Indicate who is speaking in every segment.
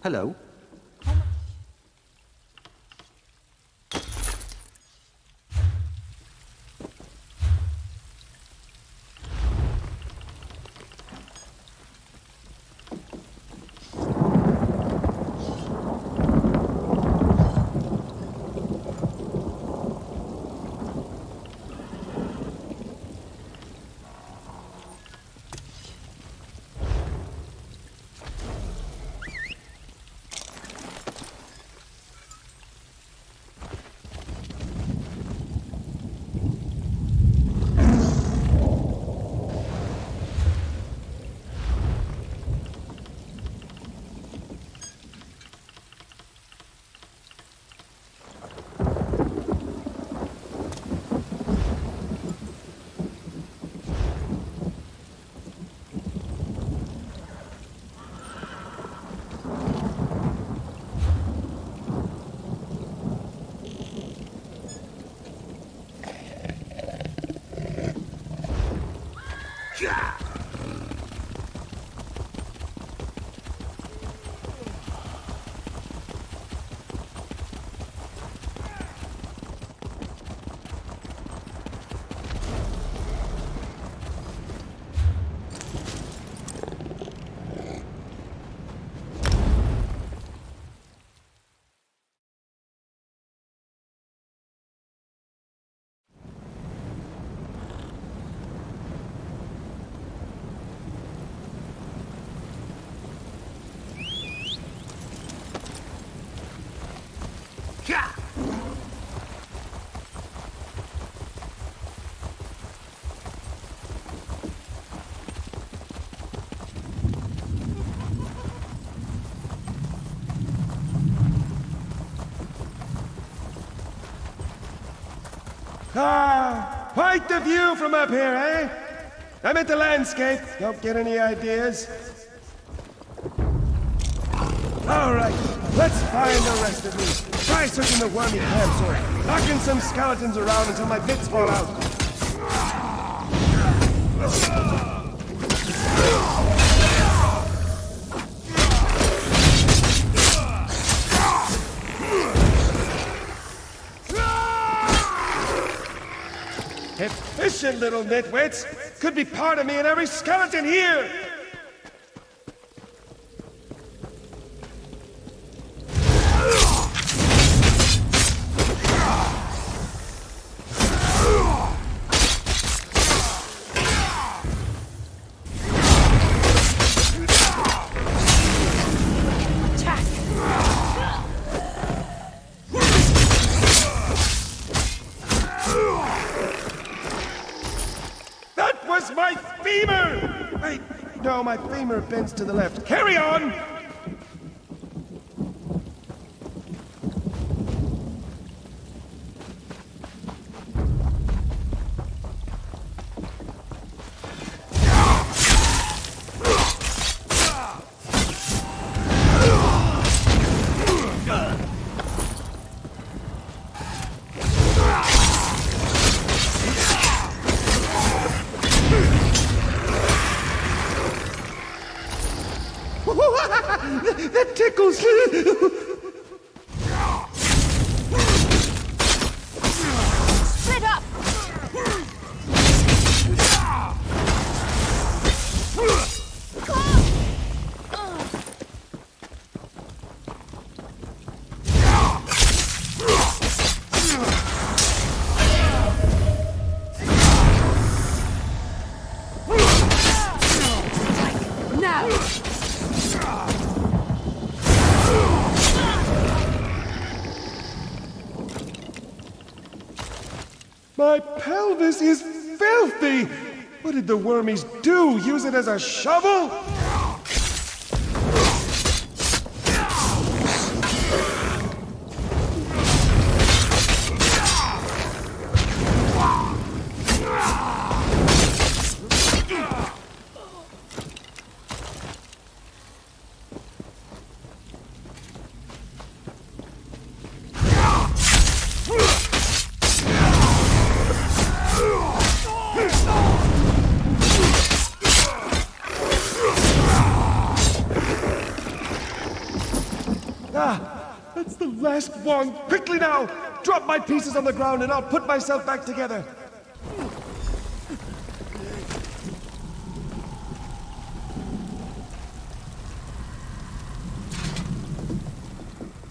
Speaker 1: Hello.
Speaker 2: Ah, quite the view from up here, eh? I meant the landscape. Don't get any ideas. All right, let's find the rest of you. Try searching the wormy camps or knocking some skeletons around until my bits fall out. Efficient little nitwits! Could be part of me in every skeleton here! My femur! Wait, no, my femur bends to the left. Carry on! That tickles!
Speaker 3: Split up!
Speaker 2: My pelvis is filthy! What did the wormies do? Use it as a shovel? Ah, that's the last one. Quickly now! Drop my pieces on the ground and I'll put myself back together.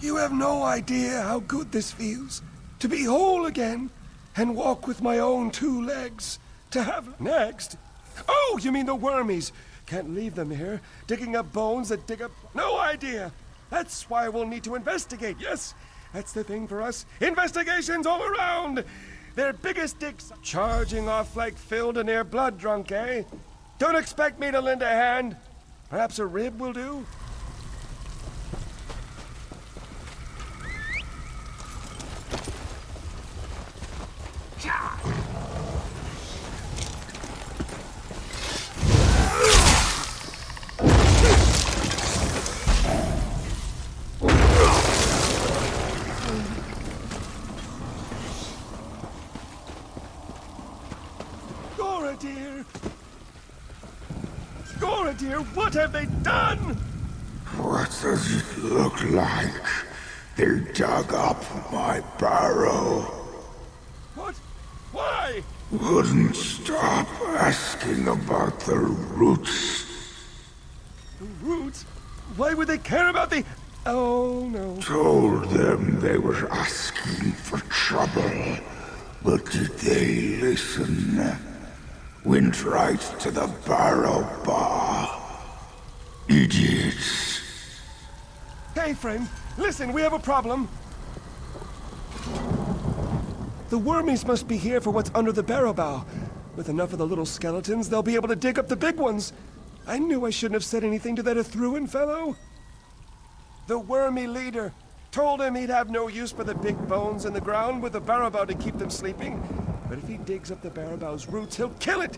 Speaker 2: You have no idea how good this feels. To be whole again and walk with my own 2 legs. To have next. Oh, you mean the wormies. Can't leave them here, digging up bones that dig up... No idea. That's why we'll need to investigate, yes? That's the thing for us. Investigations all around. Their biggest dicks charging off like filled and near blood drunk, eh? Don't expect me to lend a hand. Perhaps a rib will do? Gora dear, what have they done?
Speaker 1: What does it look like? They dug up my barrow.
Speaker 2: What? Why?
Speaker 1: Wouldn't stop asking about the roots.
Speaker 2: The roots? Why would they care about the... Oh, no.
Speaker 1: Told them they were asking for trouble. But did they listen? Went right to the barrow bar. Idiots.
Speaker 2: Hey, friend. Listen, we have a problem. The wormies must be here for what's under the barrow bow. With enough of the little skeletons, they'll be able to dig up the big ones. I knew I shouldn't have said anything to that Ithruin fellow. The wormy leader. Told him he'd have no use for the big bones in the ground with the barrow bow to keep them sleeping. But if he digs up the barrow bow's roots, he'll kill it.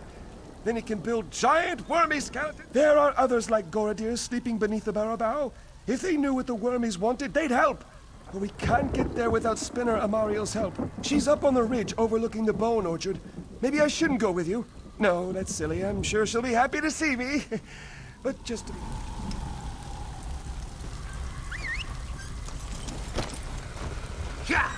Speaker 2: Then he can build giant wormy skeletons. There are others like Goradir sleeping beneath the barrow bow. If they knew what the wormies wanted, they'd help. But we can't get there without Spinner Amariel's help. She's up on the ridge overlooking the bone orchard. Maybe I shouldn't go with you. No, that's silly. I'm sure she'll be happy to see me. But just... Yeah!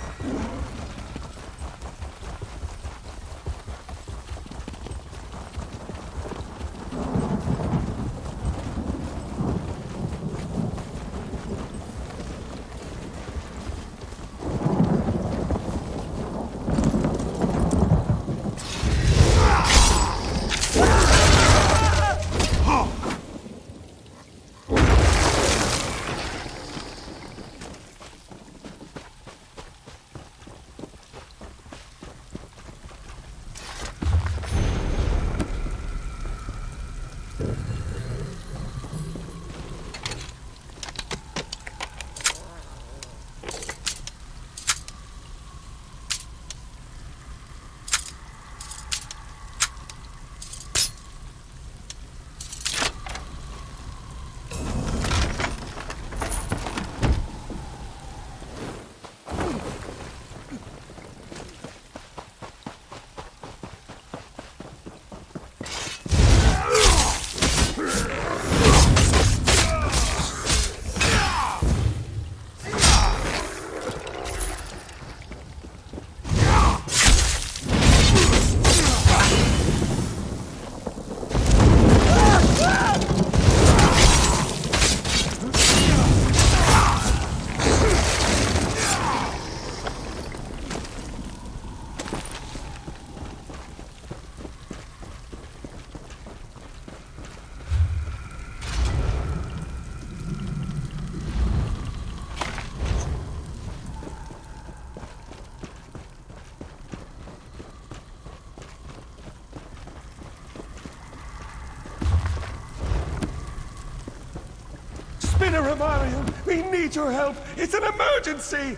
Speaker 2: Spinner Amariel, we need your help. It's an emergency.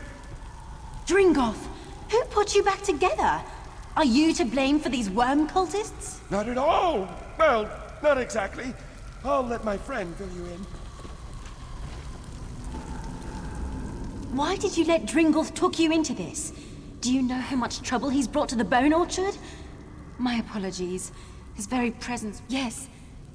Speaker 3: Dringoth, who put you back together? Are you to blame for these worm cultists?
Speaker 2: Not at all. Well, not exactly. I'll let my friend fill you in.
Speaker 3: Why did you let Dringoth talk you into this? Do you know how much trouble he's brought to the Bone Orchard? My apologies. His very presence... Yes,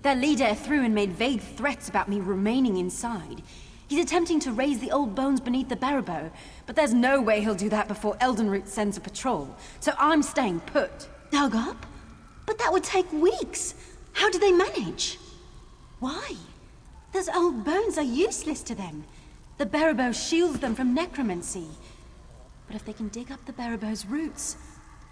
Speaker 3: their leader Ithruin made vague threats about me remaining inside. He's attempting to raise the old bones beneath the barrow, but there's no way he'll do that before Eldenroot sends a patrol, so I'm staying put. Dug up? But that would take weeks. How do they manage? Why? Those old bones are useless to them. The barrow shields them from necromancy. But if they can dig up the barrow's roots...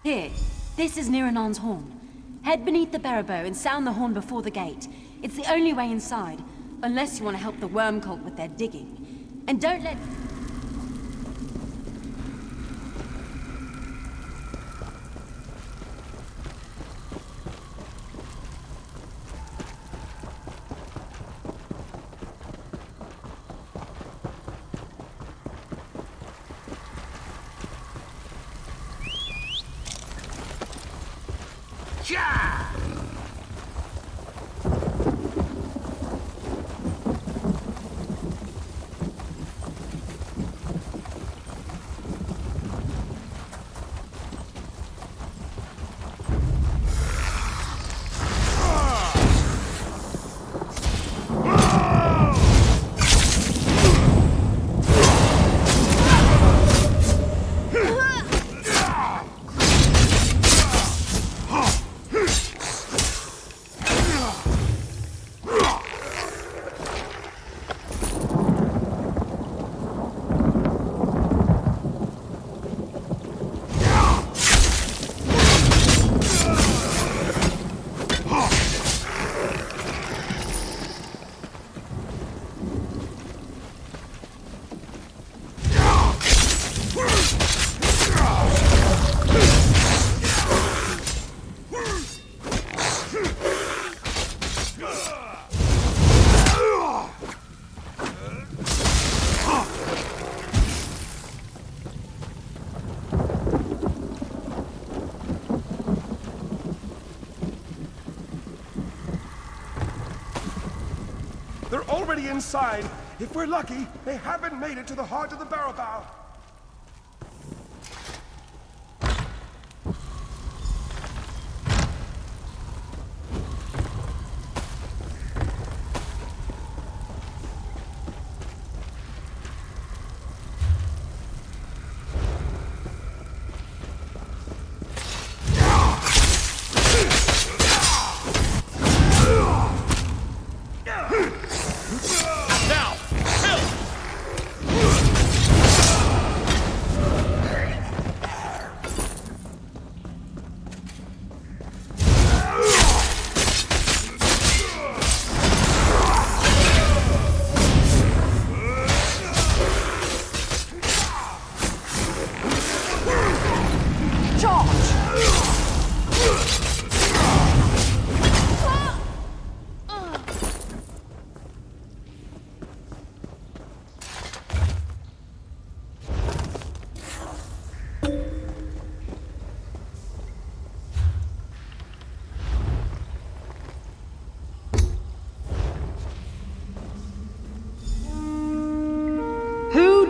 Speaker 3: Here, this is Niranon's horn. Head beneath the barrow and sound the horn before the gate. It's the only way inside, unless you want to help the worm cult with their digging. And don't let...
Speaker 2: They're already inside. If we're lucky, they haven't made it to the heart of the barrow.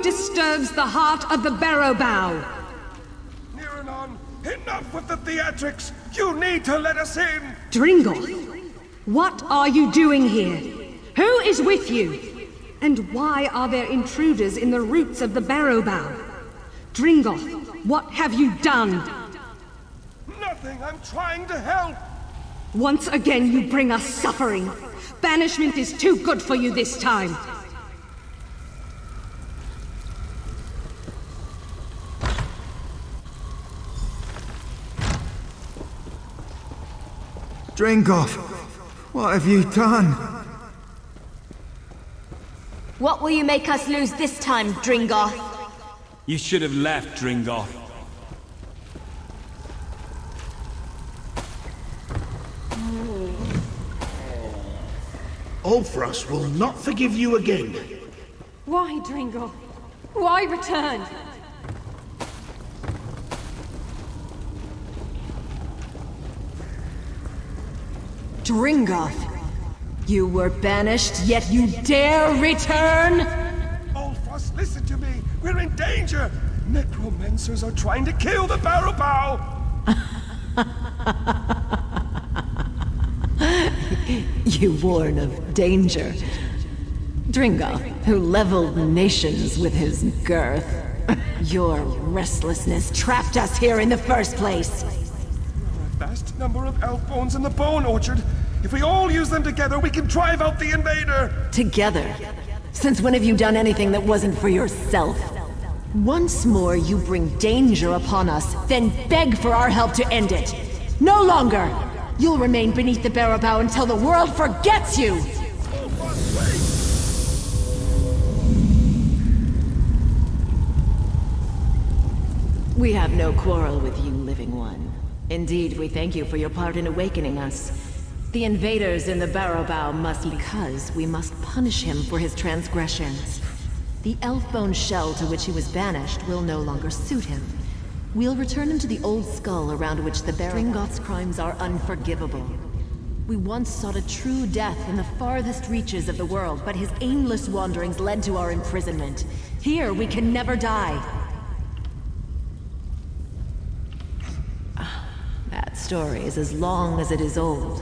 Speaker 4: Disturbs the heart of the barrow bow.
Speaker 2: Niranon, enough with the theatrics! You need to let us in!
Speaker 4: Dringoth, what are you doing here? Who is with you? And why are there intruders in the roots of the barrow bow? Dringoth, what have you done?
Speaker 2: Nothing, I'm trying to help!
Speaker 4: Once again you bring us suffering. Banishment is too good for you this time.
Speaker 5: Dringoth, what have you done?
Speaker 3: What will you make us lose this time, Dringoth?
Speaker 6: You should have left, Dringoth.
Speaker 7: Ulfras will not forgive you again.
Speaker 3: Why, Dringoth? Why return?
Speaker 4: Dringoth, you were banished, yet you dare return?
Speaker 2: Ulfras, listen to me! We're in danger! Necromancers are trying to kill the barrow bow!
Speaker 8: You warn of danger. Dringoff, who leveled nations with his girth. Your restlessness trapped us here in the first place.
Speaker 2: A vast number of elf bones in the bone orchard. If we all use them together, we can drive out the invader!
Speaker 8: Together? Since when have you done anything that wasn't for yourself? Once more you bring danger upon us, then beg for our help to end it. No longer! You'll remain beneath the barrow bow until the world forgets you! We have no quarrel with you, Living One. Indeed, we thank you for your part in awakening us. The invaders in the barrow bow must, because we must punish him for his transgressions. The elf-bone shell to which he was banished will no longer suit him. We'll return him to the old skull around which the Dringoff's crimes are unforgivable. We once sought a true death in the farthest reaches of the world, but his aimless wanderings led to our imprisonment. Here, we can never die. That story is as long as it is old.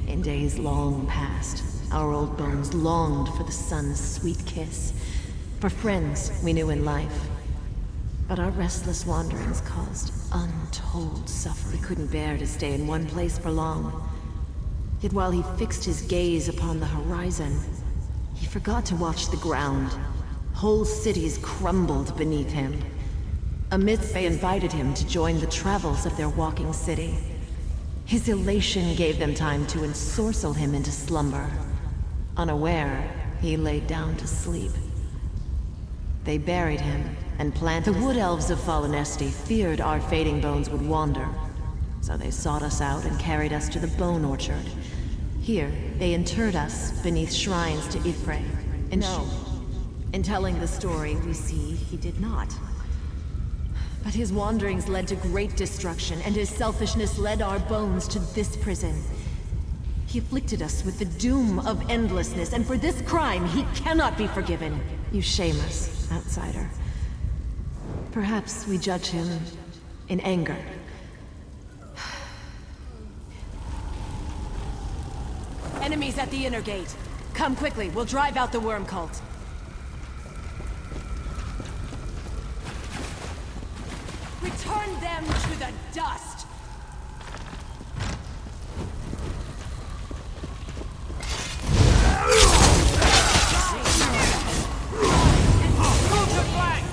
Speaker 8: In days long past, our old bones longed for the sun's sweet kiss, for friends we knew in life. But our restless wanderings caused untold suffering. We couldn't bear to stay in one place for long. Yet while he fixed his gaze upon the horizon, he forgot to watch the ground. Whole cities crumbled beneath him. Amidst they invited him to join the travels of their walking city. His elation gave them time to ensorcel him into slumber. Unaware, he laid down to sleep. They buried him and planted. The wood elves of Fallenesti feared our fading bones would wander, so they sought us out and carried us to the bone orchard. Here, they interred us beneath shrines to Ifre. And no, in telling the story, we see he did not. But his wanderings led to great destruction, and his selfishness led our bones to this prison. He afflicted us with the doom of endlessness, and for this crime, he cannot be forgiven. You shame us, outsider. Perhaps we judge him in anger. Enemies at the inner gate. Come quickly, we'll drive out the worm cult. Return them to the dust! Move to flank!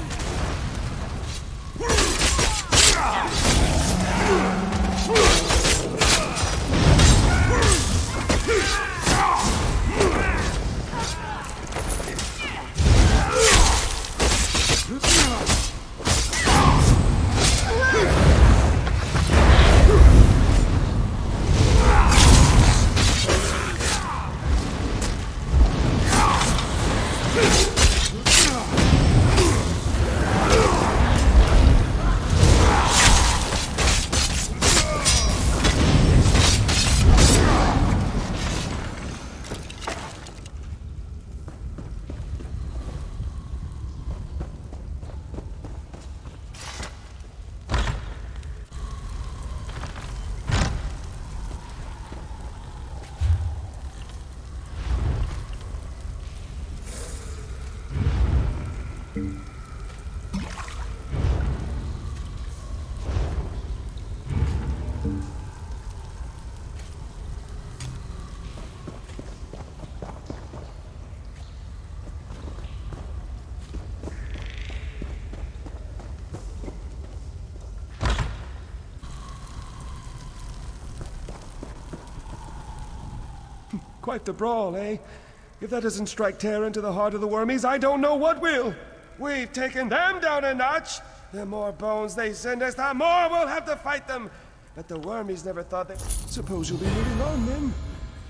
Speaker 2: Quite the brawl, eh? If that doesn't strike terror into the heart of the wormies, I don't know what will. We've taken them down a notch. The more bones they send us, the more we'll have to fight them. But the wormies never thought that... Suppose you'll be moving on, then.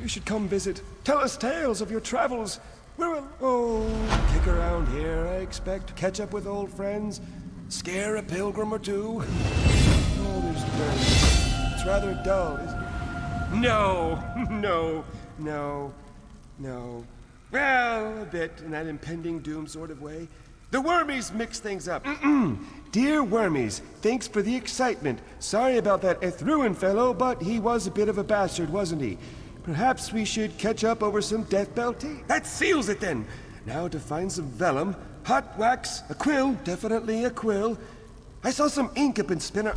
Speaker 2: You should come visit. Tell us tales of your travels. Kick around here, I expect. Catch up with old friends. Scare a pilgrim or two. Oh, there's dirt. It's rather dull, isn't it? No. Well, a bit, in that impending doom sort of way. The wormies mix things up. Dear wormies, thanks for the excitement. Sorry about that Ethruin fellow, but he was a bit of a bastard, wasn't he? Perhaps we should catch up over some death bell tea? That seals it then! Now to find some vellum, hot wax, a quill, definitely a quill. I saw some ink up in Spinner.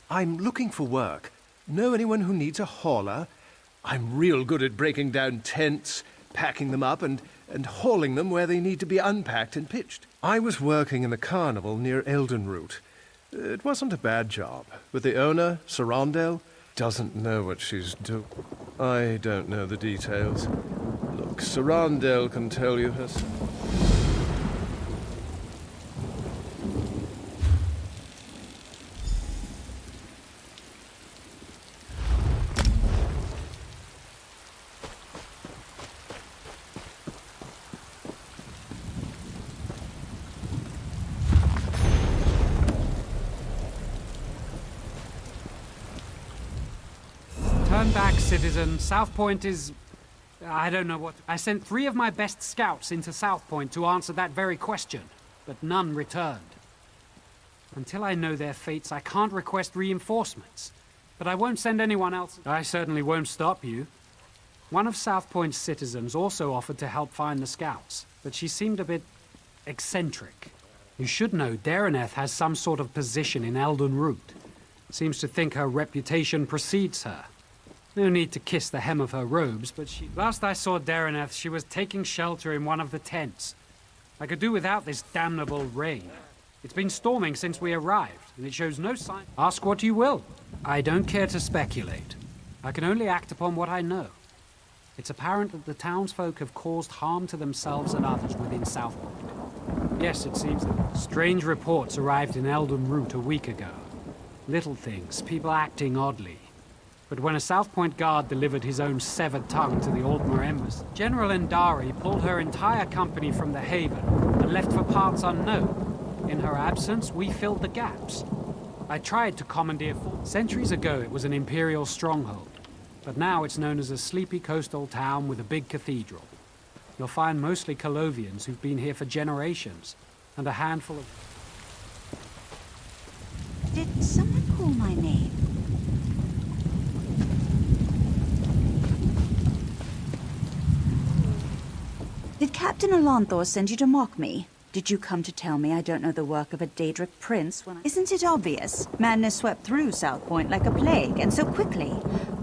Speaker 2: I'm looking for work. Know anyone who needs a hauler? I'm real good at breaking down tents, packing them up, and hauling them where they need to be unpacked and pitched. I was working in the carnival near Eldenroot. It wasn't a bad job, but the owner, Sarandel, doesn't know what she's doing. I don't know the details. Look, Sarandel can tell you herself.
Speaker 9: Turn back, citizen. South Point is... I don't know what... I sent 3 of my best scouts into South Point to answer that very question, but none returned. Until I know their fates, I can't request reinforcements. But I won't send anyone else. I certainly won't stop you. One of South Point's citizens also offered to help find the scouts, but she seemed a bit eccentric. You should know Dareneth has some sort of position in Elden Root. Seems to think her reputation precedes her. No need to kiss the hem of her robes, but last I saw Dareneth, she was taking shelter in one of the tents. I could do without this damnable rain. It's been storming since we arrived, and it shows no sign. Ask what you will. I don't care to speculate. I can only act upon what I know. It's apparent that the townsfolk have caused harm to themselves and others within Southport. Yes, it seems that strange reports arrived in Elden Root a week ago. Little things, people acting oddly. But when a South Point guard delivered his own severed tongue to the Aldmer embassy, General Endari pulled her entire company from the Haven and left for parts unknown. In her absence, we filled the gaps. I tried to commandeer fort. Centuries ago, it was an imperial stronghold. But now it's known as a sleepy coastal town with a big cathedral. You'll find mostly Colovians who've been here for generations, and a handful of...
Speaker 10: Did someone call my name? Did Captain Alanthor send you to mock me? Did you come to tell me I don't know the work of a Daedric prince when Isn't it obvious? Madness swept through South Point like a plague, and so quickly.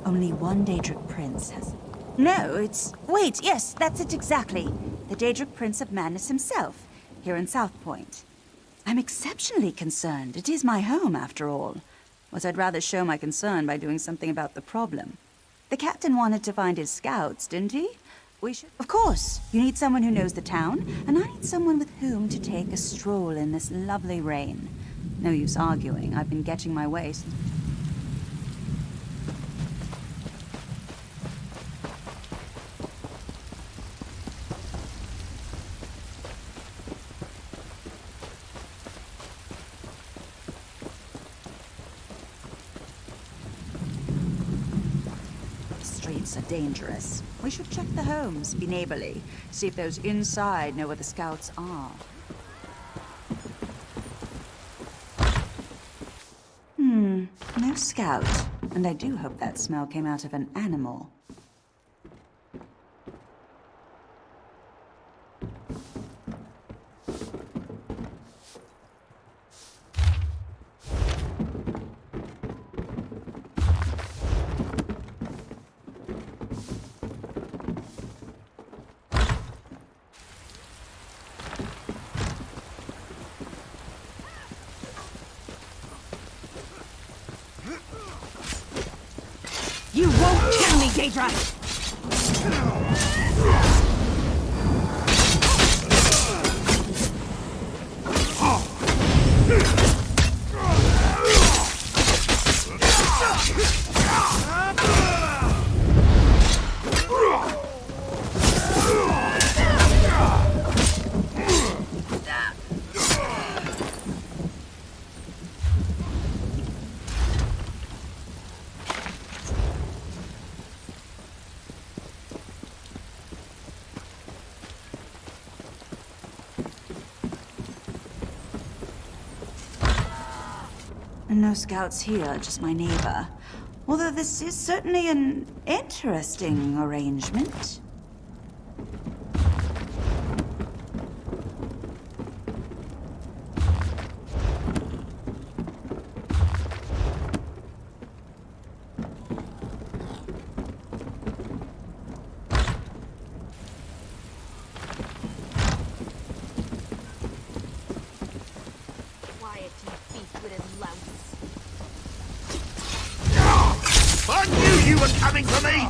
Speaker 10: Only one Daedric prince has... No, it's... Wait, yes, that's it exactly. The Daedric Prince of Madness himself, here in South Point. I'm exceptionally concerned. It is my home, after all. Was I'd rather show my concern by doing something about the problem. The captain wanted to find his scouts, didn't he? We should... Of course. You need someone who knows the town, and I need someone with whom to take a stroll in this lovely rain. No use arguing. I've been getting my way since... Streets are dangerous. We should check the homes, be neighborly, see if those inside know where the scouts are. No scout. And I do hope that smell came out of an animal.
Speaker 4: You won't kill me, Daedra!
Speaker 10: No scouts here, just my neighbor. Although this is certainly an interesting arrangement.
Speaker 7: I knew you were coming for me!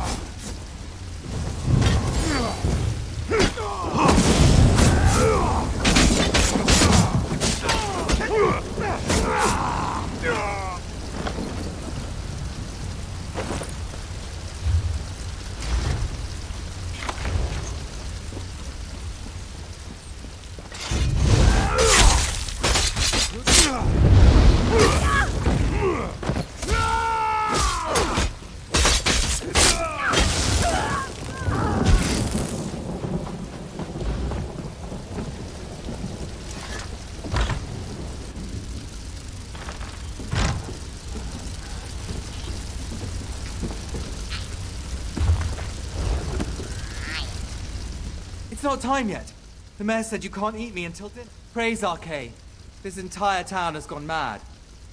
Speaker 11: It's not time yet. The mayor said you can't eat me until dinner. Praise Arcane. This entire town has gone mad.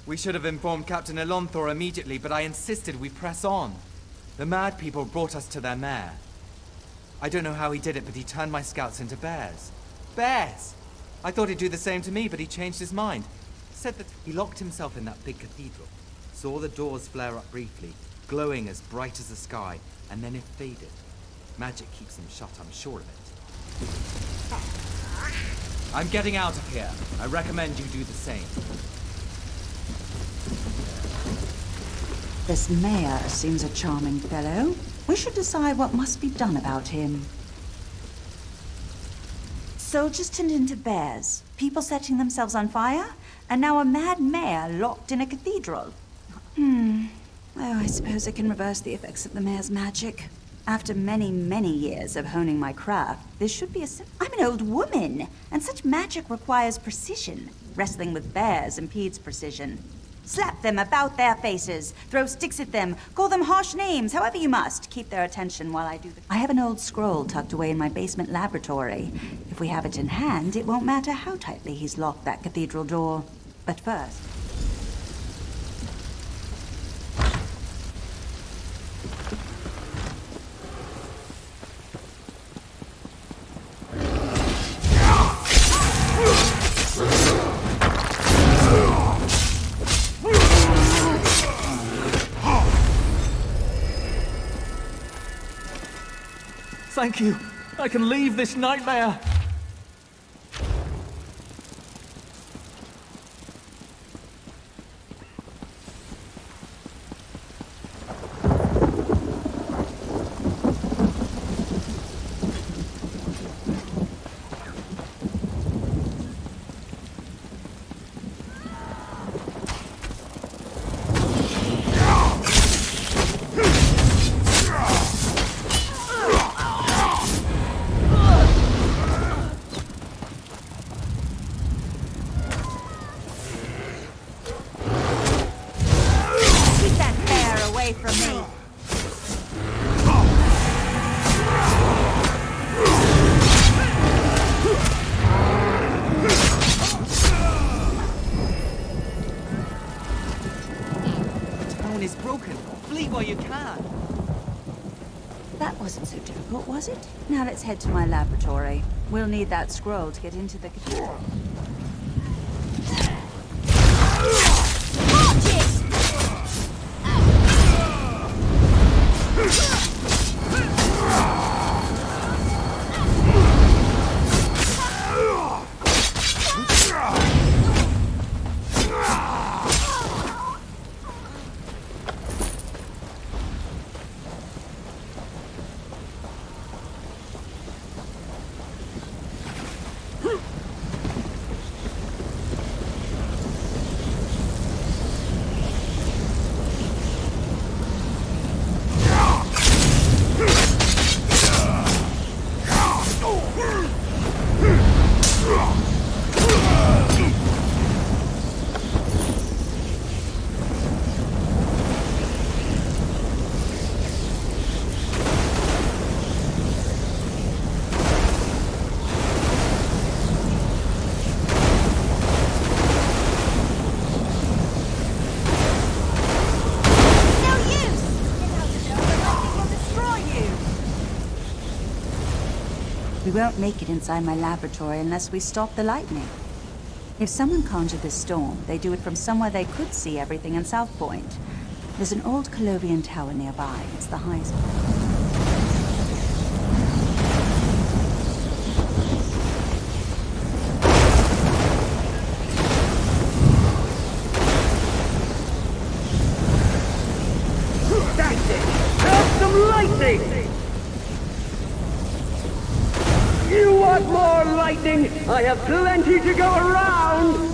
Speaker 11: We should have informed Captain Elonthor immediately, but I insisted we press on. The mad people brought us to their mayor. I don't know how he did it, but he turned my scouts into bears. Bears! I thought he'd do the same to me, but he changed his mind. Said that he locked himself in that big cathedral. Saw the doors flare up briefly, glowing as bright as the sky, and then it faded. Magic keeps them shut, I'm sure of it. I'm getting out of here. I recommend you do the same.
Speaker 10: This mayor seems a charming fellow. We should decide what must be done about him. Soldiers turned into bears, people setting themselves on fire, and now a mad mayor locked in a cathedral. Oh, I suppose I can reverse the effects of the mayor's magic. After many, many years of honing my craft, this should be I'm an old woman, and such magic requires precision. Wrestling with bears impedes precision. Slap them about their faces, throw sticks at them, call them harsh names, however you must. Keep their attention while I do I have an old scroll tucked away in my basement laboratory. If we have it in hand, it won't matter how tightly he's locked that cathedral door. But first...
Speaker 11: Thank you. I can leave this nightmare. Was it? Now let's head to my laboratory. We'll need that scroll to get into the cathedral. We won't make it inside my laboratory unless we stop the lightning. If someone conjured this storm, they do it from somewhere they could see everything in South Point. There's an old Colovian tower nearby. It's the highest point.
Speaker 12: That's it! Have some lightning! You want more lightning? I have plenty to go around!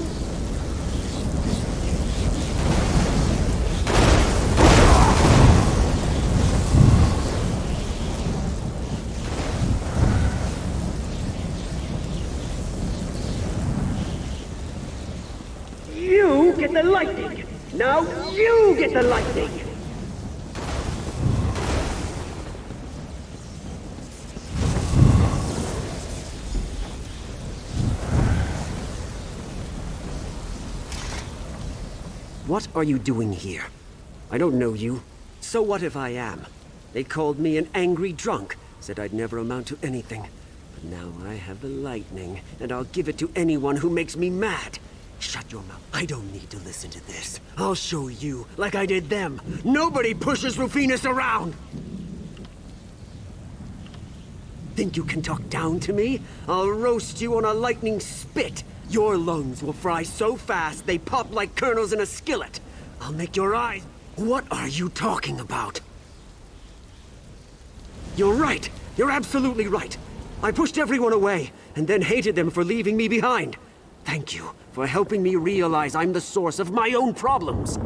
Speaker 12: You get the lightning! Now you get the lightning! What are you doing here? I don't know you. So what if I am? They called me an angry drunk, said I'd never amount to anything. But now I have the lightning, and I'll give it to anyone who makes me mad. Shut your mouth. I don't need to listen to this. I'll show you, like I did them. Nobody pushes Rufinus around! Think you can talk down to me? I'll roast you on a lightning spit. Your lungs will fry so fast they pop like kernels in a skillet. I'll make your eyes... What are you talking about? You're right. You're absolutely right. I pushed everyone away, and then hated them for leaving me behind. Thank you for helping me realize I'm the source of my own problems.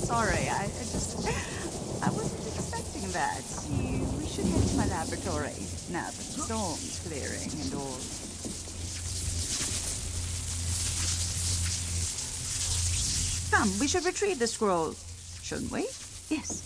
Speaker 10: Sorry, I wasn't expecting that. We should head to my laboratory now that the storm's clearing and all. Come, we should retrieve the scroll, shouldn't we? Yes.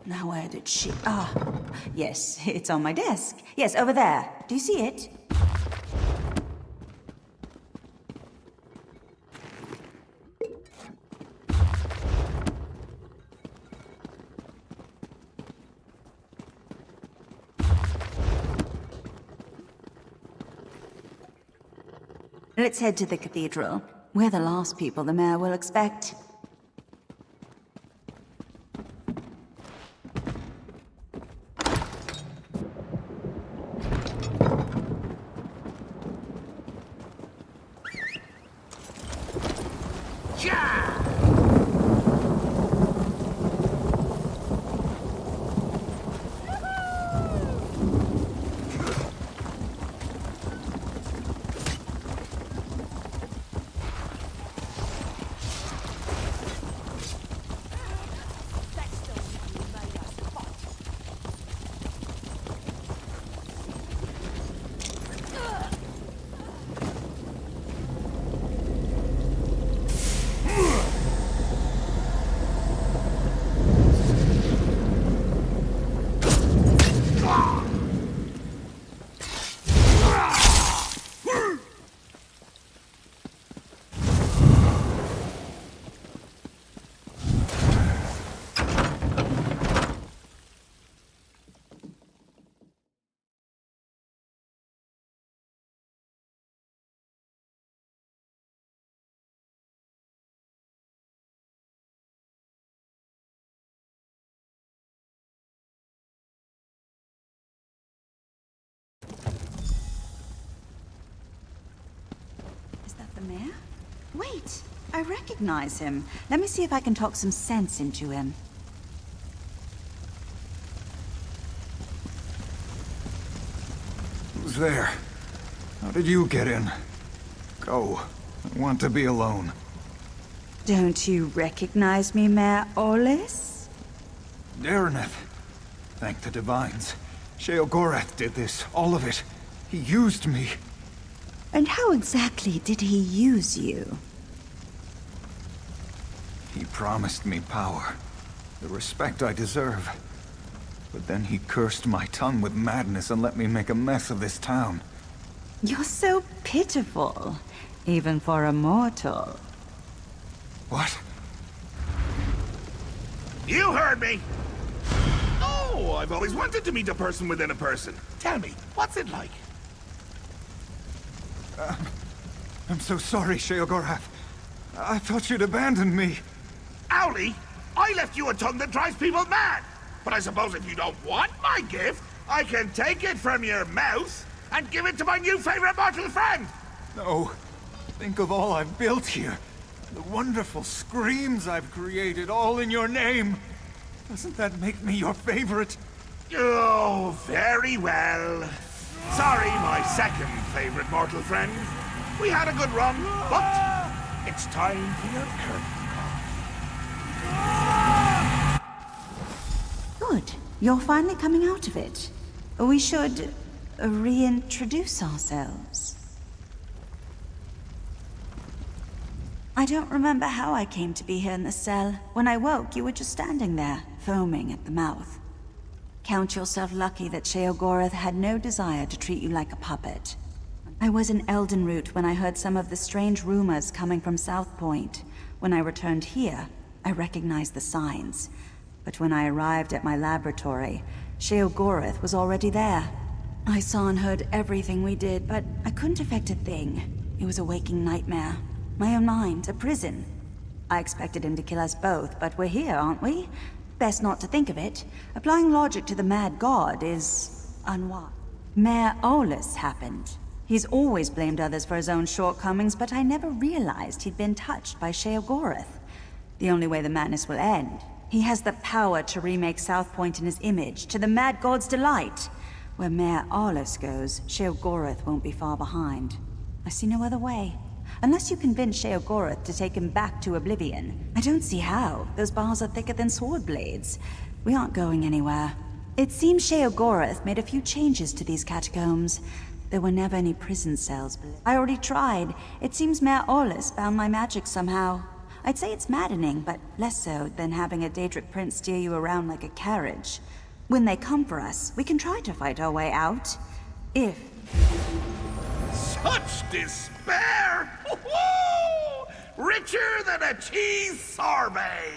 Speaker 10: Now where did she... Ah, yes, it's on my desk. Yes, over there. Do you see it? Let's head to the cathedral. We're the last people the mayor will expect. Mayor? Wait, I recognize him. Let me see if I can talk some sense into him.
Speaker 5: Who's there? How did you get in? Go. I want to be alone.
Speaker 10: Don't you recognize me, Mayor Olis?
Speaker 5: Dareneth. Thank the Divines. Sheogorath did this, all of it. He used me.
Speaker 10: And how exactly did he use you?
Speaker 5: He promised me power, the respect I deserve. But then he cursed my tongue with madness and let me make a mess of this town.
Speaker 10: You're so pitiful, even for a mortal.
Speaker 5: What?
Speaker 1: You heard me! Oh, I've always wanted to meet a person within a person. Tell me, what's it like?
Speaker 5: I'm so sorry, Sheogorath. I thought you'd abandoned me.
Speaker 1: Owlie, I left you a tongue that drives people mad. But I suppose if you don't want my gift, I can take it from your mouth and give it to my new favorite mortal friend.
Speaker 5: No. Think of all I've built here. The wonderful screams I've created, all in your name. Doesn't that make me your favorite?
Speaker 1: Oh, very well. Sorry, my second favorite mortal friend. We had a good run, but it's time for your curtain call.
Speaker 10: Good. You're finally coming out of it. We should reintroduce ourselves. I don't remember how I came to be here in the cell. When I woke, you were just standing there, foaming at the mouth. Count yourself lucky that Sheogorath had no desire to treat you like a puppet. I was in Eldenroot when I heard some of the strange rumors coming from South Point. When I returned here, I recognized the signs. But when I arrived at my laboratory, Sheogorath was already there. I saw and heard everything we did, but I couldn't affect a thing. It was a waking nightmare. My own mind, a prison. I expected him to kill us both, but we're here, aren't we? Best not to think of it. Applying logic to the mad god is unwise. Mayor Olus happened. He's always blamed others for his own shortcomings, but I never realized he'd been touched by Sheogorath. The only way the madness will end. He has the power to remake South Point in his image, to the mad god's delight. Where Mayor Olus goes, Sheogorath won't be far behind. I see no other way. Unless you convince Sheogorath to take him back to oblivion. I don't see how. Those bars are thicker than sword blades. We aren't going anywhere. It seems Sheogorath made a few changes to these catacombs. There were never any prison cells. I already tried. It seems Mayor Olus found my magic somehow. I'd say it's maddening, but less so than having a Daedric prince steer you around like a carriage. When they come for us, we can try to fight our way out. If...
Speaker 1: Such despair! Richer than a cheese sorbet!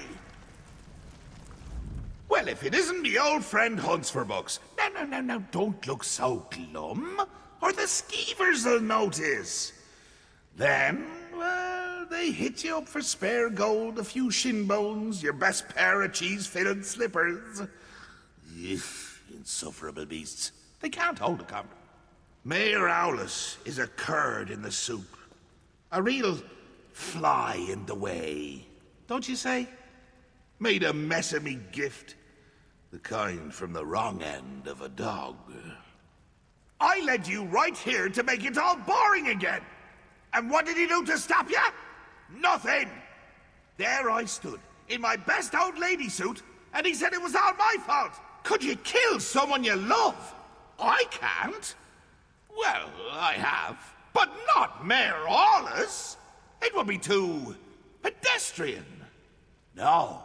Speaker 1: Well, if it isn't me old friend Hunts for Bucks. Now, don't look so glum, or the skeevers will notice. Then, well, they hit you up for spare gold, a few shin bones, your best pair of cheese-filled slippers. Insufferable beasts. They can't hold a camera. Mayor Owlus is a curd in the soup. A real fly in the way, don't you say? Made a mess of me gift. The kind from the wrong end of a dog. I led you right here to make it all boring again. And what did he do to stop you? Nothing. There I stood, in my best old lady suit, and he said it was all my fault. Could you kill someone you love? I can't. Well, I have. But not Mayor Aulus. It would be too pedestrian. No.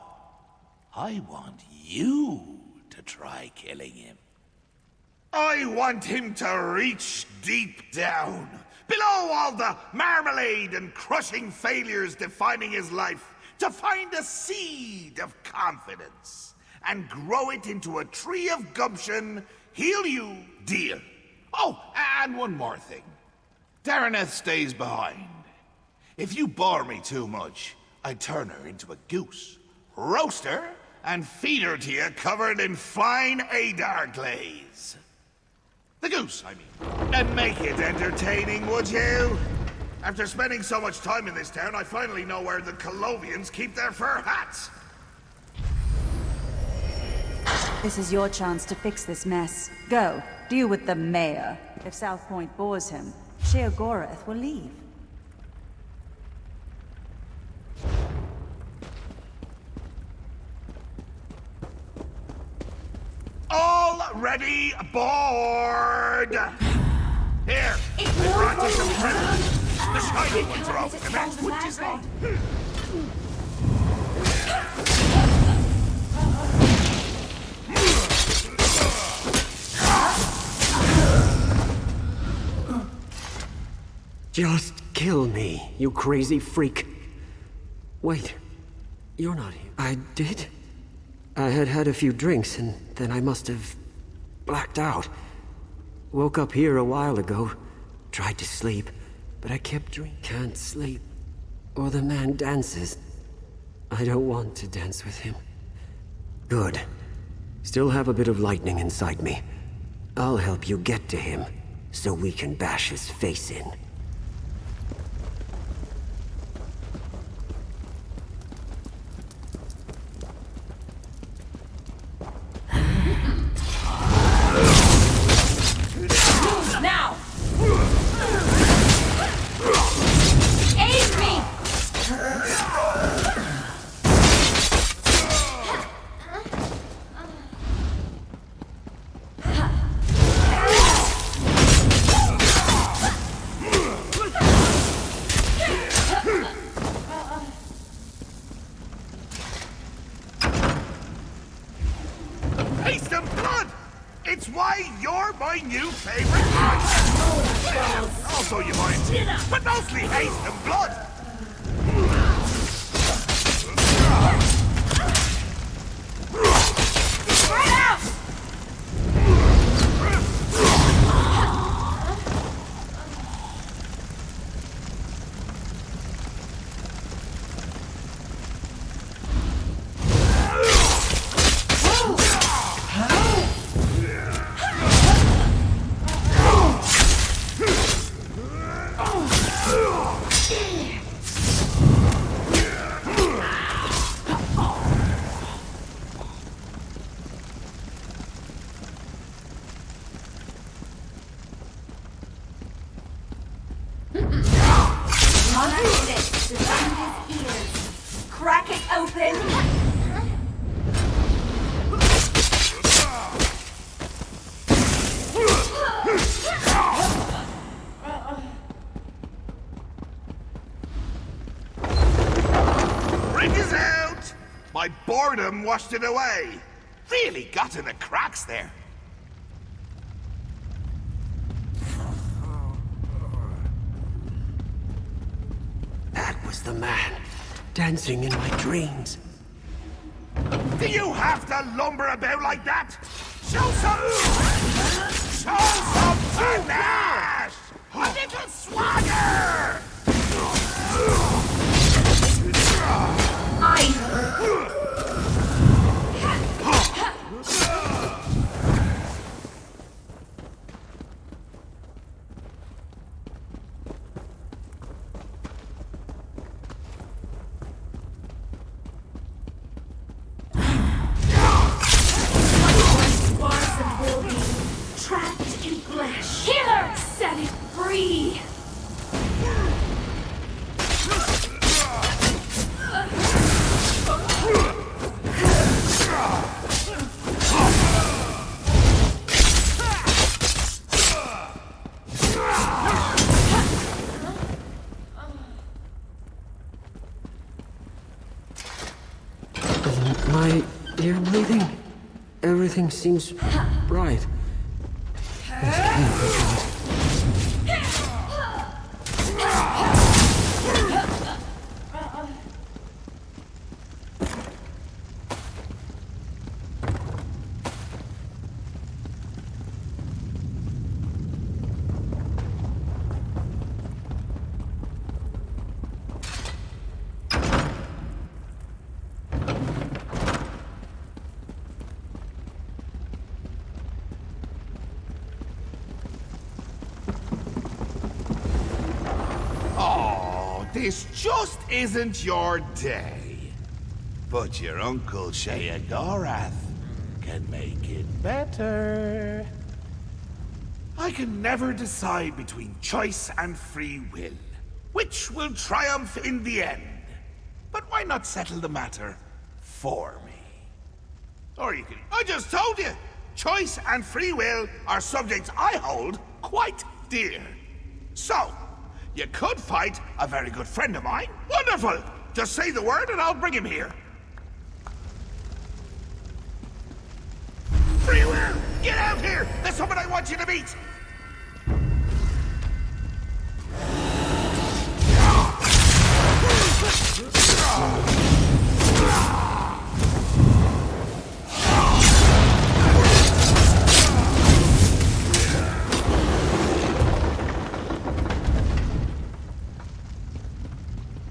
Speaker 1: I want you to try killing him. I want him to reach deep down, below all the marmalade and crushing failures defining his life, to find a seed of confidence and grow it into a tree of gumption. Heal you, dear. Oh, and one more thing. Dareneth stays behind. If you bore me too much, I'd turn her into a goose, roast her, and feed her to you covered in fine Adar glaze. The goose, I mean. And make it entertaining, would you? After spending so much time in this town, I finally know where the Colovians keep their fur hats.
Speaker 10: This is your chance to fix this mess. Go, deal with the mayor. If South Point bores him, Sheogorath will leave.
Speaker 1: All ready aboard! Here, I brought you some presents. The shiny ones are always the best, wouldn't you say?
Speaker 12: Just kill me, you crazy freak. Wait, you're not here. I did? I had had a few drinks, and then I must have blacked out. Woke up here a while ago, tried to sleep, but I kept drinking. Can't sleep. Or the man dances. I don't want to dance with him. Good. Still have a bit of lightning inside me. I'll help you get to him, so we can bash his face in.
Speaker 3: Now! Aid me!
Speaker 1: Haste and blood! It's why you're my new favorite item! Also you might, but mostly haste and blood! Spread out! Crack it open! Ring is out! My boredom washed it away. Really got in the cracks there.
Speaker 12: That was the man, dancing in my dreams.
Speaker 1: Do you have to lumber about like that? Show some panache! A little swagger!
Speaker 3: Trapped in flesh. Killer! Set it free!
Speaker 12: My ear bleeding? Everything seems right. This can't be good.
Speaker 1: This just isn't your day. But your Uncle Sheogorath can make it better. I can never decide between choice and free will. Which will triumph in the end? But why not settle the matter for me? Or you can... I just told you! Choice and free will are subjects I hold quite dear. So, you could fight a very good friend of mine. Wonderful! Just say the word and I'll bring him here. Free will! Get out here! There's someone I want you to meet!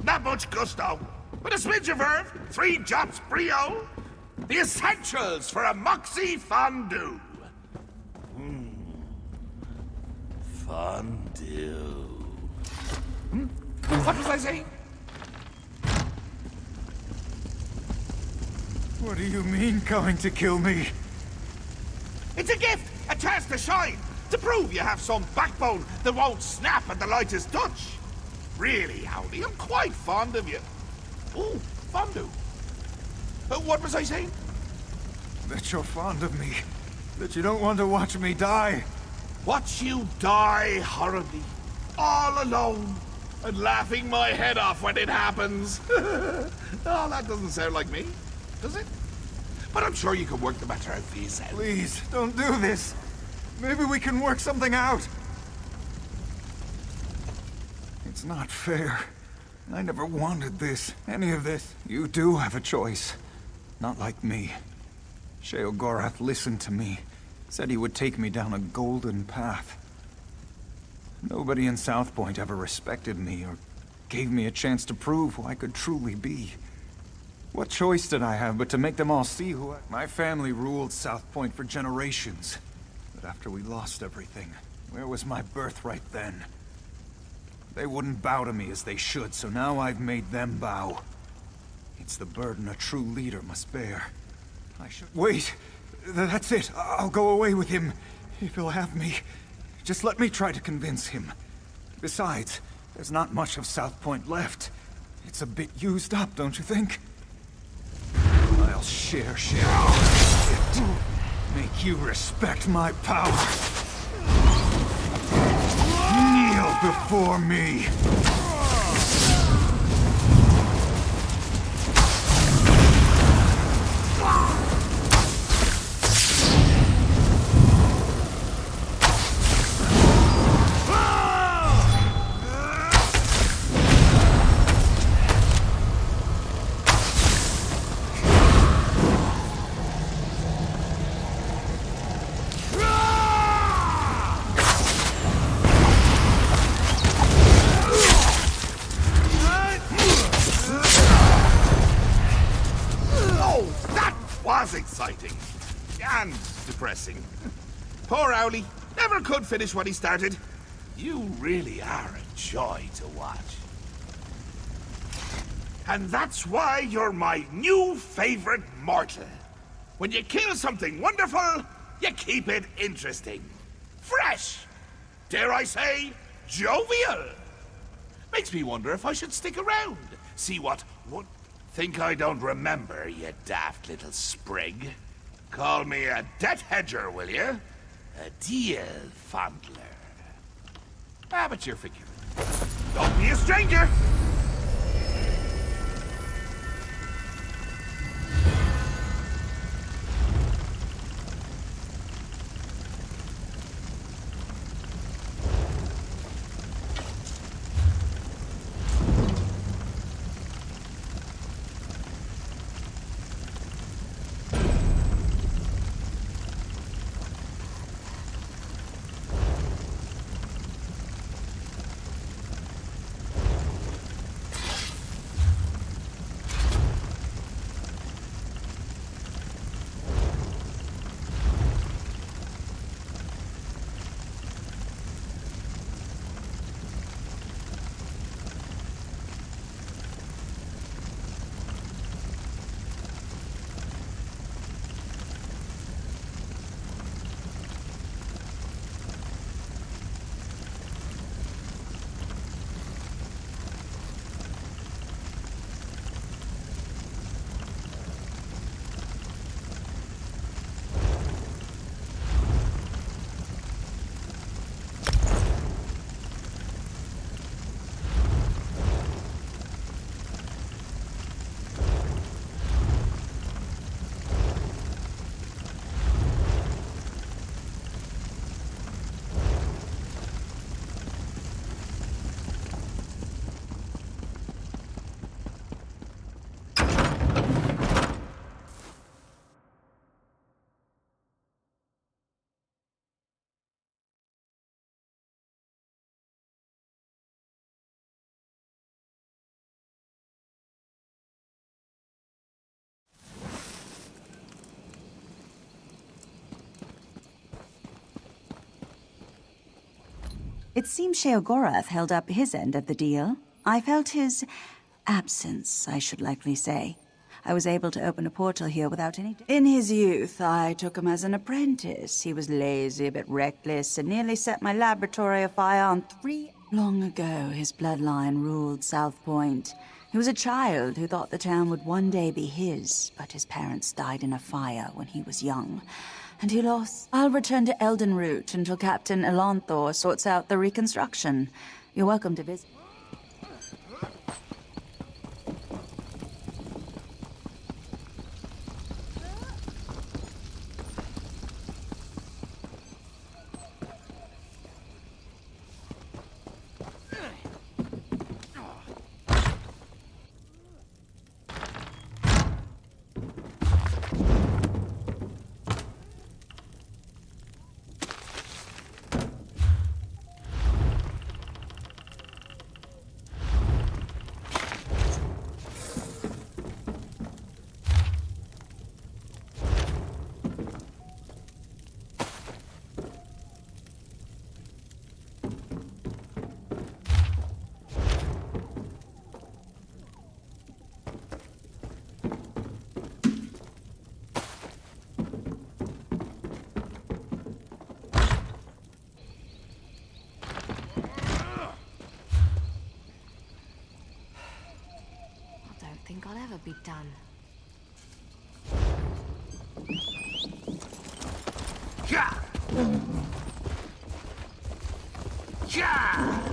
Speaker 1: Not much gusto. with a smidge of verve, 3 drops brio, the essentials for a moxie fondue. Fondue. What was I saying?
Speaker 5: What do you mean, going to kill me?
Speaker 1: It's a gift, a chance to shine, to prove you have some backbone that won't snap at the lightest touch. Really, Howdy, I'm quite fond of you. Ooh, fondue. What was I saying?
Speaker 5: That you're fond of me. That you don't want to watch me die.
Speaker 1: Watch you die horribly, all alone, and laughing my head off when it happens. Oh, that doesn't sound like me, does it? But I'm sure you can work the matter out for yourself.
Speaker 5: Please, don't do this. Maybe we can work something out. It's not fair. I never wanted this, any of this. You do have a choice. Not like me. Sheogorath listened to me. Said he would take me down a golden path. Nobody in South Point ever respected me or gave me a chance to prove who I could truly be. What choice did I have but to make them all see who I... My family ruled South Point for generations. But after we lost everything, where was my birthright then? They wouldn't bow to me as they should, so now I've made them bow. It's the burden a true leader must bear. I should... Wait! That's it. I'll go away with him, if he'll have me. Just let me try to convince him. Besides, there's not much of South Point left. It's a bit used up, don't you think? I'll share it. Make you respect my power. Kneel before me.
Speaker 1: Exciting. And depressing. Poor Owlie. Never could finish what he started. You really are a joy to watch. And that's why you're my new favorite mortal. When you kill something wonderful, you keep it interesting. Fresh. Dare I say, jovial. Makes me wonder if I should stick around. See what... Think I don't remember, you daft little sprig. Call me a debt hedger, will you? A deal fondler. Ah, but you're figuring. Don't be a stranger!
Speaker 10: It seems Sheogorath held up his end of the deal. I felt his absence, I should likely say. I was able to open a portal here without any... In his youth, I took him as an apprentice. He was lazy, a bit reckless, and nearly set my laboratory afire on 3... Long ago, his bloodline ruled South Point. He was a child who thought the town would one day be his, but his parents died in a fire when he was young. And he lost... I'll return to Eldenroot until Captain Elonthor sorts out the reconstruction. You're welcome to visit.
Speaker 8: I think I'll ever be done.
Speaker 1: Yeah! Yeah!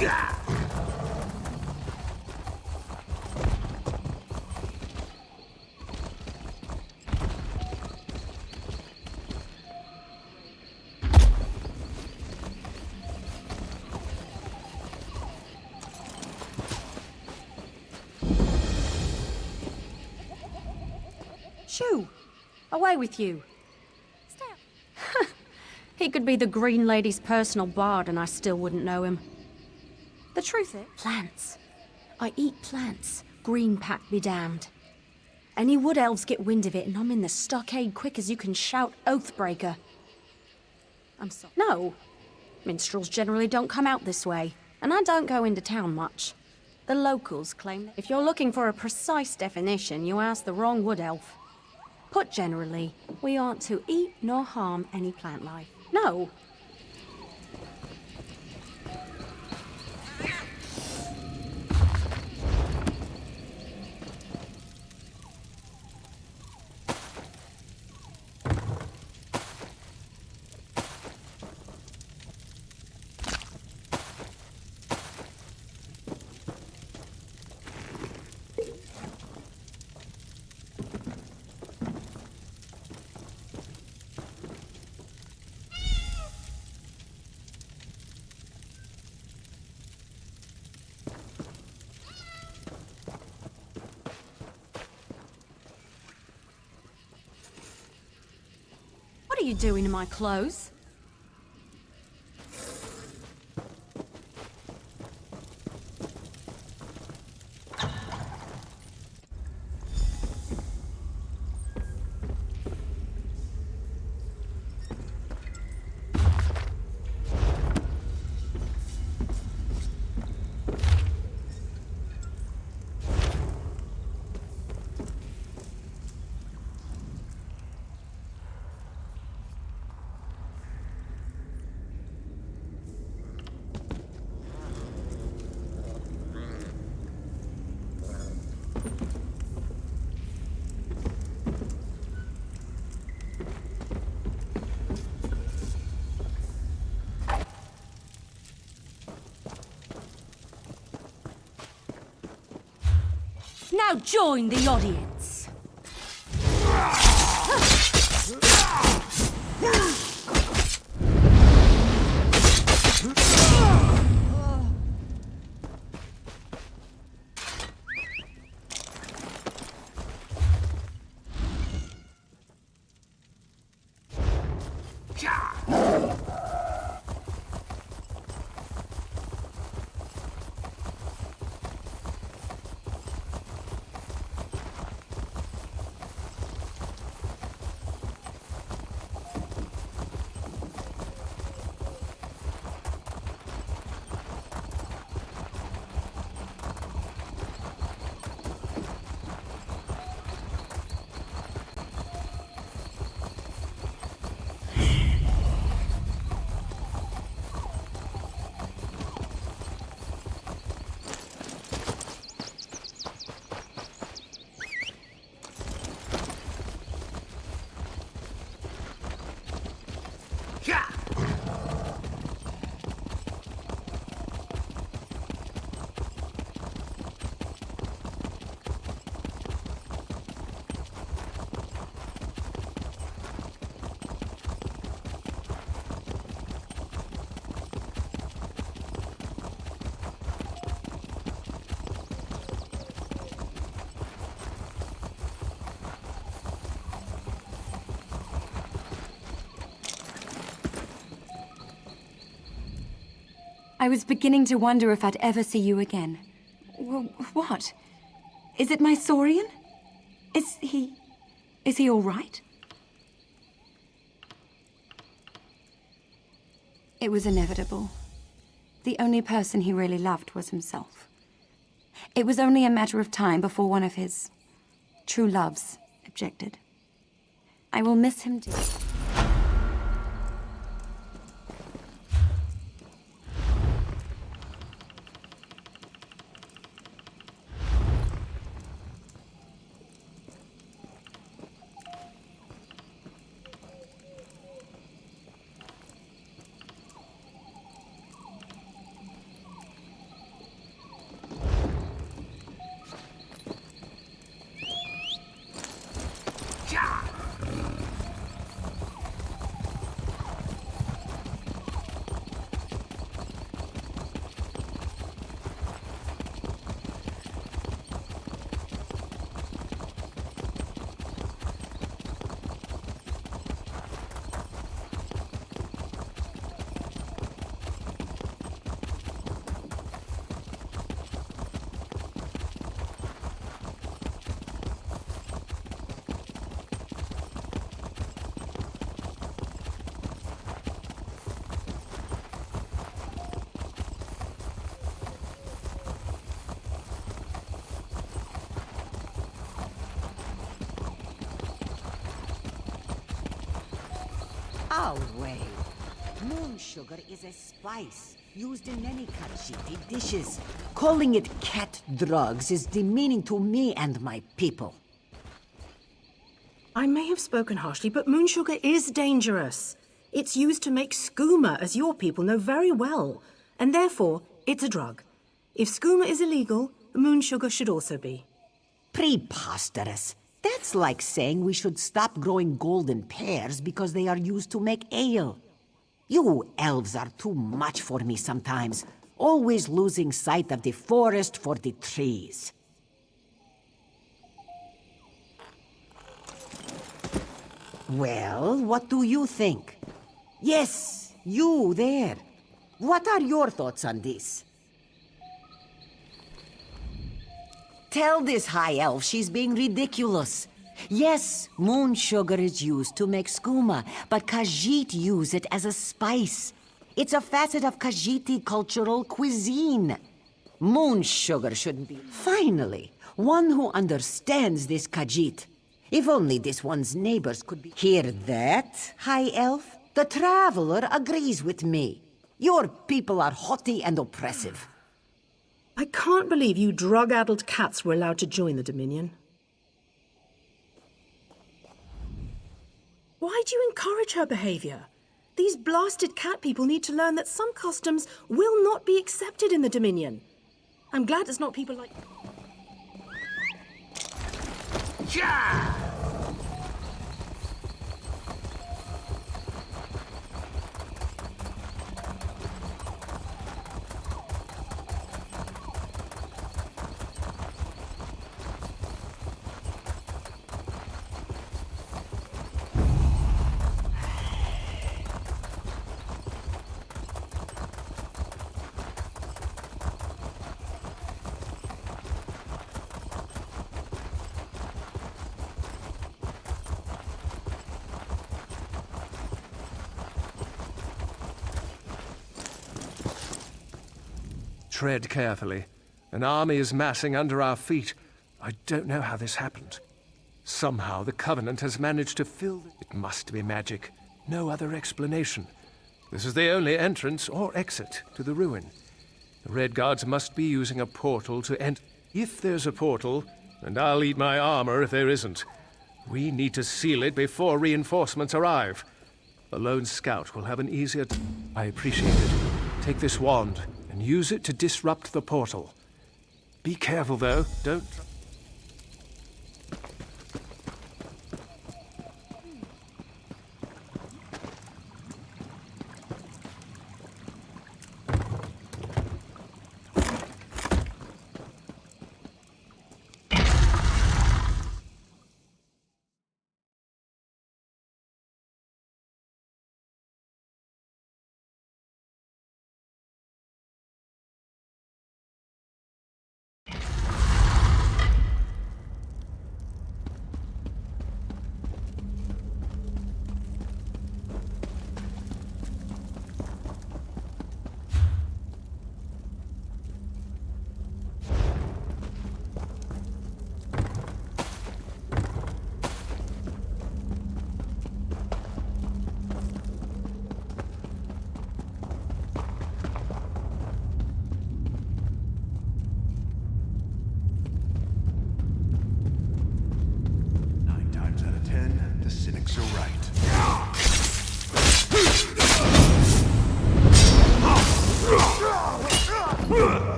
Speaker 1: Yeah!
Speaker 3: Shoo! Away with you! He could be the Green Lady's personal bard and I still wouldn't know him. The truth is... Plants. I eat plants. Green pack be damned. Any wood elves get wind of it and I'm in the stockade quick as you can shout Oathbreaker. I'm sorry. No. Minstrels generally don't come out this way, and I don't go into town much. The locals claim that if you're looking for a precise definition, you ask the wrong wood elf. Put generally, we aren't to eat nor harm any plant life. No. are you doing in my clothes? Now join the audience. I was beginning to wonder if I'd ever see you again. What? Is it my Saurian? Is he all right? It was inevitable. The only person he really loved was himself. It was only a matter of time before one of his true loves objected. I will miss him dearly.
Speaker 13: Oh, wait. Moon sugar is a spice used in many Kashiti dishes. Calling it cat drugs is demeaning to me and my people.
Speaker 14: I may have spoken harshly, but moon sugar is dangerous. It's used to make skooma, as your people know very well. And therefore, it's a drug. If skooma is illegal, moon sugar should also be.
Speaker 13: Preposterous. That's like saying we should stop growing golden pears because they are used to make ale. You elves are too much for me sometimes, always losing sight of the forest for the trees. Well, what do you think? Yes, you there. What are your thoughts on this? Tell this high elf she's being ridiculous. Yes, moon sugar is used to make skooma, but Khajiit use it as a spice. It's a facet of Khajiiti cultural cuisine. Moon sugar shouldn't be... Finally, one who understands this Khajiit. If only this one's neighbors could be... Hear that, high elf? The traveler agrees with me. Your people are haughty and oppressive.
Speaker 14: I can't believe you drug-addled cats were allowed to join the Dominion. Why do you encourage her behavior? These blasted cat people need to learn that some customs will not be accepted in the Dominion. I'm glad it's not people like...
Speaker 1: Yeah!
Speaker 2: Tread carefully. An army is massing under our feet. I don't know how this happened. Somehow the Covenant has managed to fill... It must be magic. No other explanation. This is the only entrance or exit to the ruin. The Red Guards must be using a portal to enter. If there's a portal, and I'll eat my armor if there isn't. We need to seal it before reinforcements arrive. A lone scout will have an easier... I appreciate it. Take this wand and use it to disrupt the portal. Be careful, though. Don't...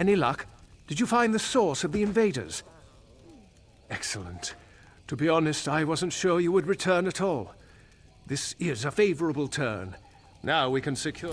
Speaker 2: Any luck? Did you find the source of the invaders? Excellent. To be honest, I wasn't sure you would return at all. This is a favorable turn. Now we can secure...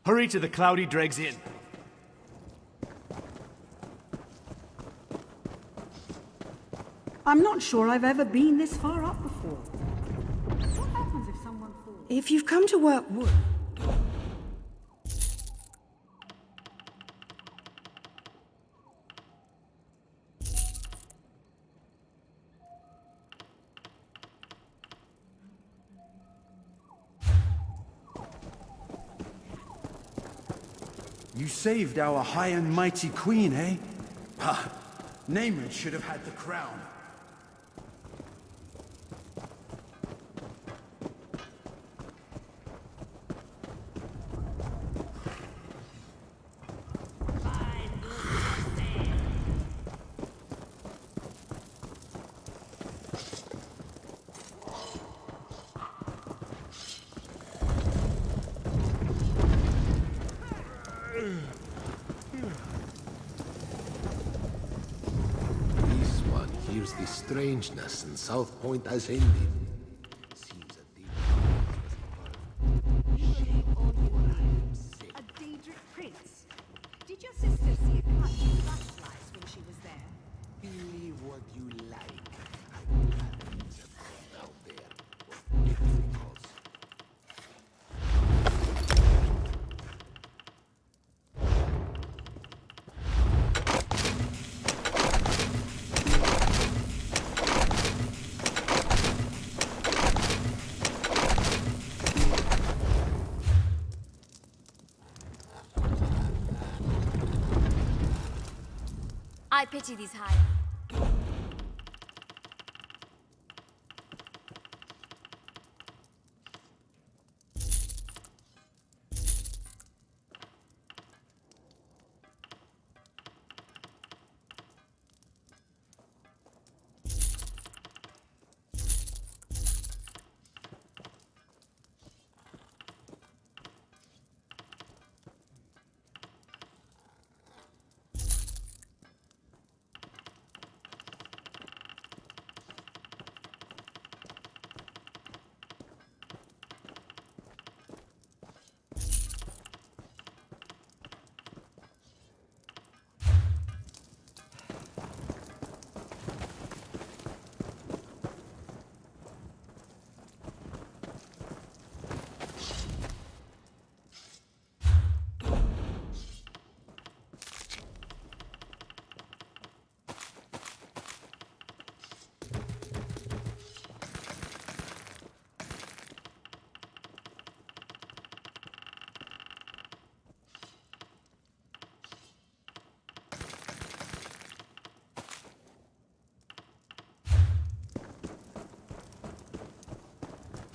Speaker 15: Hurry to the Cloudy Dregs Inn.
Speaker 4: I'm not sure I've ever been this far up before. What happens if someone falls?
Speaker 14: If you've come to work wood...
Speaker 15: You saved our high and mighty queen, eh? Ha! Namrid should have had the crown.
Speaker 16: fears the strangeness in South Point has ended. Seems a
Speaker 4: A Daedric prince. Did your sister see a clutch of butterflies when she was there?
Speaker 16: believe what you like. I will have things out there. Because
Speaker 3: I pity these high.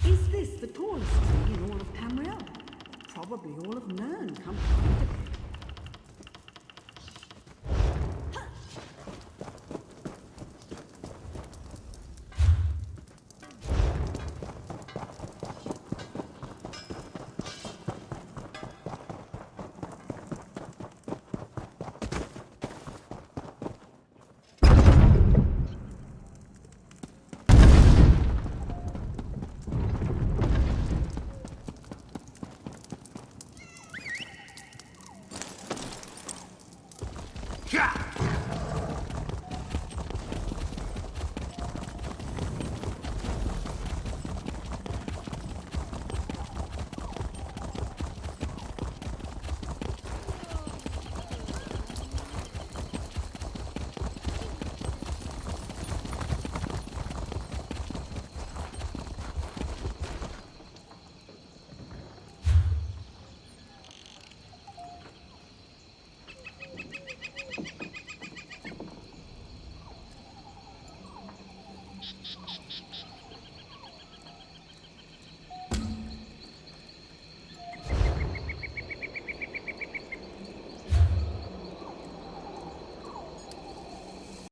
Speaker 4: Is this the tallest tree in all of Tamriel? Probably all of Nern, come to think of it.
Speaker 1: Yeah!